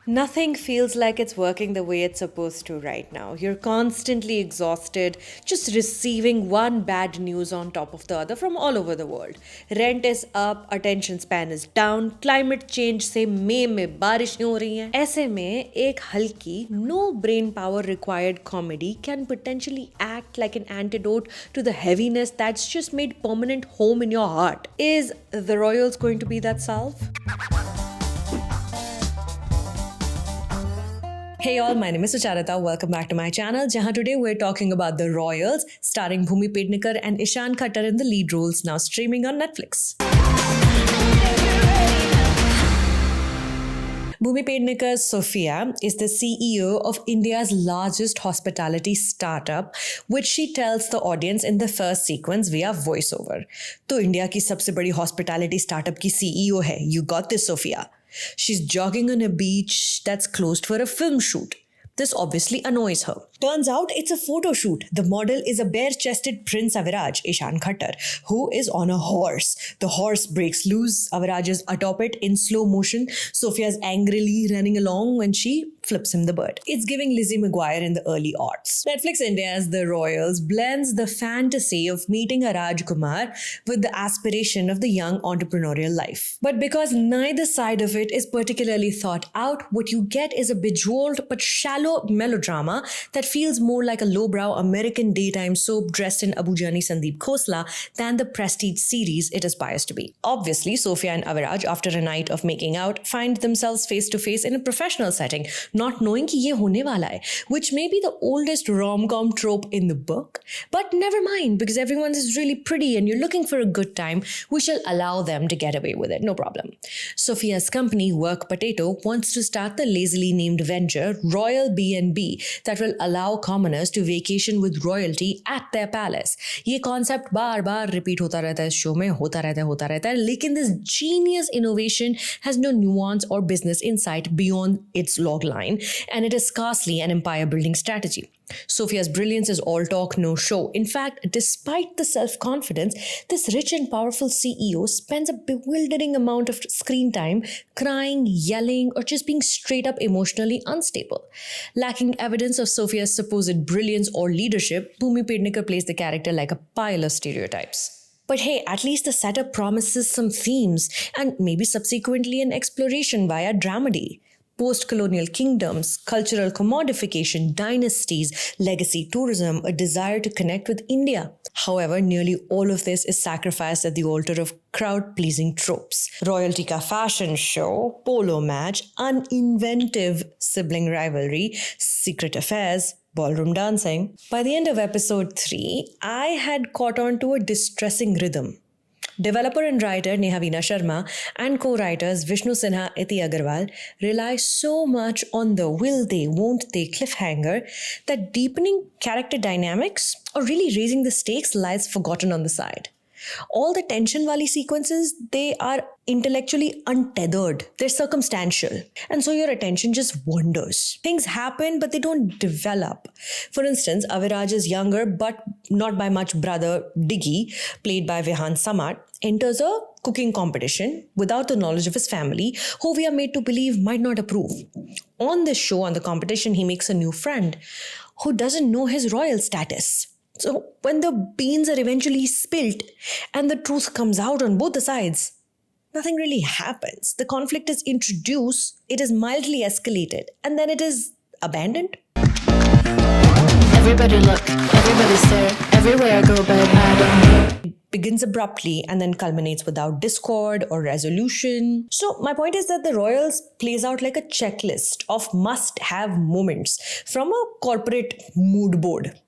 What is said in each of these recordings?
Nothing feels like it's working the way it's supposed to right now. You're constantly exhausted, just receiving one bad news on top of the other from all over the world. Rent is up, attention span is down, climate change से मई में बारिश नहीं हो रही है. ऐसे में एक हल्की, no brain power required comedy can potentially act like an antidote to the heaviness that's just made permanent home in your heart. Is The Royals going to be that salve? Hey all, my name is Sucharita. Welcome back to my channel. Jahan today we're talking about The Royals, starring Bhumi Pednekar and Ishaan Khatter in the lead roles, now streaming on Netflix. Bhumi Pednekar's Sophia is the CEO of India's largest hospitality startup, which she tells the audience in the first sequence via voiceover. तो India की सबसे बड़ी hospitality startup की CEO है. You got this, Sophia. She's jogging on a beach that's closed for a film shoot. This obviously annoys her. Turns out it's a photo shoot. The model is a bare-chested Prince Aviraj, Ishaan Khatter, who is on a horse. The horse breaks loose. Aviraj is atop it in slow motion. Sophia's angrily running along when she flips him the bird. It's giving Lizzie McGuire in the early aughts. Netflix India's The Royals blends the fantasy of meeting a Rajkumar with the aspiration of the young entrepreneurial life. But because neither side of it is particularly thought out, what you get is a bejeweled but shallow melodrama that feels more like a lowbrow American daytime soap dressed in Abu Jani Sandeep Khosla than the prestige series it aspires to be. Obviously, Sophia and Aviraj, after a night of making out, find themselves face to face in a professional setting, not knowing कि ये होने वाला है, which may be the oldest rom-com trope in the book. But never mind, because everyone is really pretty and you're looking for a good time, we shall allow them to get away with it, no problem. Sophia's company, Work Potato, wants to start the lazily named venture Royal B&B that will allow commoners to vacation with royalty at their palace. ये concept बार-बार repeat होता रहता है इस show में, होता रहता है, लेकिन this genius innovation has no nuance or business insight beyond its log line, and it is scarcely an empire-building strategy. Sophia's brilliance is all talk, no show. In fact, despite the self-confidence, this rich and powerful CEO spends a bewildering amount of screen time crying, yelling, or just being straight up emotionally unstable. Lacking evidence of Sophia's supposed brilliance or leadership, Bhumi Pednekar plays the character like a pile of stereotypes. But hey, at least the setup promises some themes and maybe subsequently an exploration via dramedy. Post-colonial kingdoms, cultural commodification, dynasties, legacy tourism, a desire to connect with India. However, nearly all of this is sacrificed at the altar of crowd-pleasing tropes. Royalty ka fashion show, polo match, uninventive sibling rivalry, secret affairs, ballroom dancing. By the end of episode 3, I had caught on to a distressing rhythm. Developer and writer Nehavina Sharma and co-writers Vishnu Sinha, Iti Agarwal rely so much on the will they, won't they cliffhanger that deepening character dynamics or really raising the stakes lies forgotten on the side. All the tension wali sequences, they are intellectually untethered. They're circumstantial. And so your attention just wanders. Things happen, but they don't develop. For instance, Aviraj's younger but not by much brother, Diggy, played by Vihan Samat, enters a cooking competition without the knowledge of his family, who we are made to believe might not approve. On this show, on the competition, he makes a new friend who doesn't know his royal status. So when the beans are eventually spilt and the truth comes out on both the sides, nothing really happens. The conflict is introduced, it is mildly escalated, and then it is abandoned. Everybody look, everybody stare, everywhere I go, but I don't care. It begins abruptly and then culminates without discord or resolution. So my point is that The Royals plays out like a checklist of must-have moments from a corporate mood board.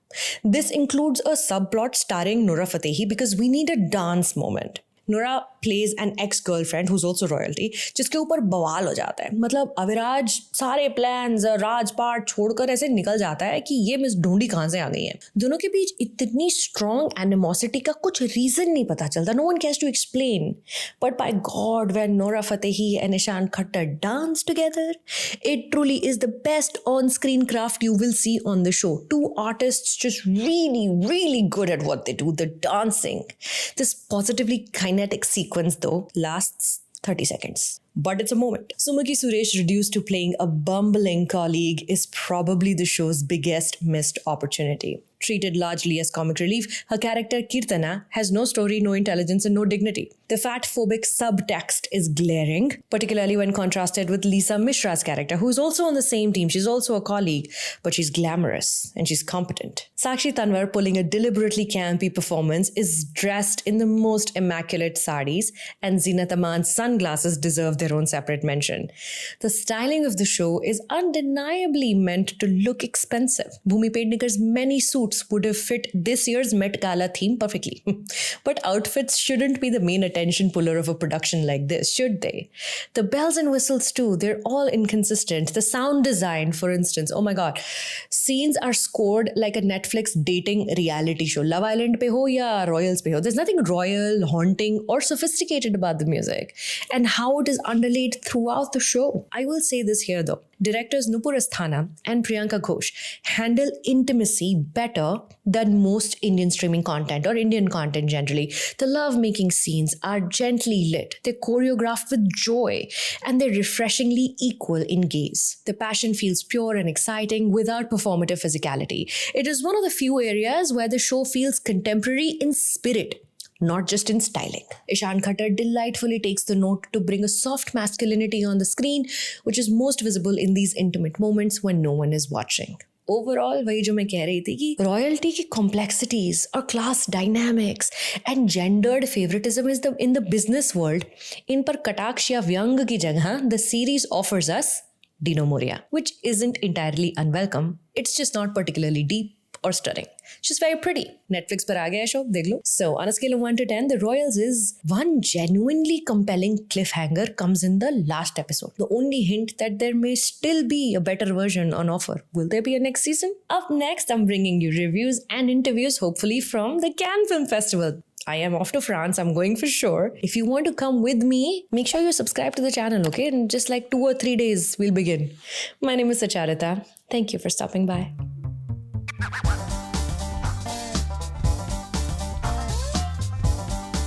This includes a subplot starring Nora Fatehi because we need a dance moment. Nora plays an ex-girlfriend who's also royalty, जिसके ऊपर बवाल हो जाता है. मतलब अविराज सारे plans राजपाट छोड़कर ऐसे निकल जाता है कि ये मिस ढूंढी कहाँ से आ गई है. दोनों के बीच इतनी स्ट्रॉन्ग एनिमोसिटी का कुछ रीजन नहीं पता चलता. No one cares to explain. But by God, when Nora Fatehi and Ishaan Khatter dance together, it truly is the best on-screen craft you will see on the show. Two artists just really, really good at what they do, the dancing. This positively kinetic sequence though lasts 30 seconds. But it's a moment. Sumaki Suresh reduced to playing a bumbling colleague is probably the show's biggest missed opportunity. Treated largely as comic relief, her character Kirtana has no story, no intelligence, and no dignity. The fat-phobic subtext is glaring, particularly when contrasted with Lisa Mishra's character, who is also on the same team. She's also a colleague, but she's glamorous and she's competent. Sakshi Tanwar, pulling a deliberately campy performance, is dressed in the most immaculate sarees, and Zinat Aman's sunglasses deserve their own separate mention. The styling of the show is undeniably meant to look expensive. Bhumi Pednekar's many suits would have fit this year's Met Gala theme perfectly. But outfits shouldn't be the main attention puller of a production like this, should they? The bells and whistles too, they're all inconsistent. The sound design, for instance, oh my god. Scenes are scored like a Netflix dating reality show. Love Island pe ho ya Royals pe ho. There's nothing royal, haunting, or sophisticated about the music. And how it is underlaid throughout the show. I will say this here though. Directors Nupur Asthana and Priyanka Ghose handle intimacy better than most Indian streaming content or Indian content generally. The love-making scenes are gently lit, they're choreographed with joy, and they're refreshingly equal in gaze. The passion feels pure and exciting without performative physicality. It is one of the few areas where the show feels contemporary in spirit, not just in styling. Ishaan Khatter delightfully takes the note to bring a soft masculinity on the screen, which is most visible in these intimate moments when no one is watching. Overall, वही जो मैं कह रही थी कि royalty की complexities or class dynamics and gendered favoritism is in the business world, इन पर कटाक्ष या व्यंग की जगह the series offers us Dino Moria, which isn't entirely unwelcome. It's just not particularly deep or stirring. She's very pretty. Netflix पर आ गया show, देख लो. So on a scale of 1 to 10, The Royals is one genuinely compelling cliffhanger comes in the last episode. The only hint that there may still be a better version on offer. Will there be a next season? Up next, I'm bringing you reviews and interviews, hopefully from the Cannes Film Festival. I am off to France, I'm going for sure. If you want to come with me, make sure you subscribe to the channel, okay? In just like 2 or 3 days, we'll begin. My name is Sucharita. Thank you for stopping by.